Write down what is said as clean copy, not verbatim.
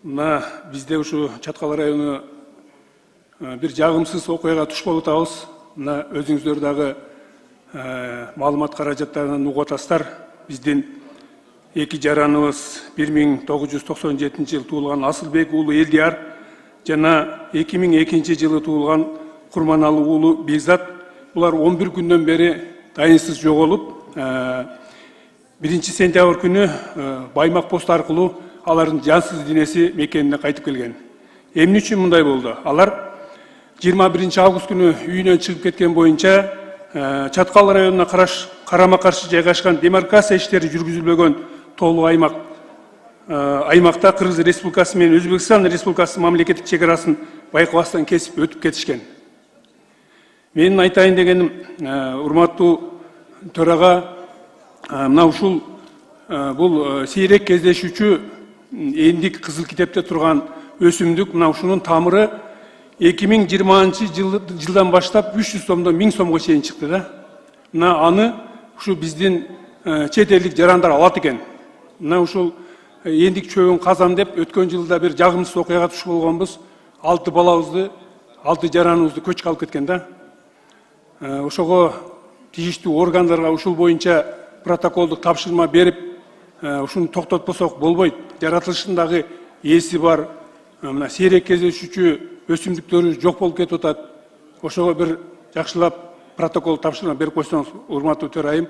Мына бизде ушу Чаткал району бир жагымсыз окуяга туш болуп атабыз. Мына өзүңүздөр дагы маалымат каражаттарынан угуп атасыздар. Биздин эки жараныбыз 1997 жылы туулган Асылбек уулу Элдияр жана 2002 жылы туулган Курманалы уулу Бекзат. Булар 11 күндөн бери дайынсыз жоголуп, 1 сентябрь күнү Баймак пост аркылуу алардын жансыз денеси мекенине кайтып келген. Эмне үчүн мындай болду? Алар 21 август күнү үйүнөн чыгып кеткен боюнча Чаткал районуна карама каршы жайгашкан демаркация иштери жүргүзүлбөгөн толук аймакта Кыргыз Республикасы менен Өзбекстан Республикасы мамлекеттик чегарасын байкабастан кесип өтүп кетишкен. Менин айтайын дегеним, урматтуу төрага, мына ушул бул сейрек кездешүүчү эндик кызыл китепте турган өсүмдүк, мына ушунун тамыры 2020 жылдан баштап 300 сомдон 1000 сомго чейин чыкты да. Мына аны ушу биздин чет элдик жарандар алат экен. Мына ушул эндик чөбүн казам деп өткөн жылда бир жагымсыз окуяга туш болгонбуз. 6 балабызды, 6 жараныбызды көчкө алып кеткен да. Ошого тийиштүү органдарга ушул боюнча протоколдук тапшырма берип, ушуну токтотпосок болбойт. Жаратылышындагы ээси бар, мына сейрек кездешүүчү өсүмдүктөрү жок болуп кетип атат. Ошого бир жакшылап протокол тапшырма берип койсоңуз, урматтуу төрайым.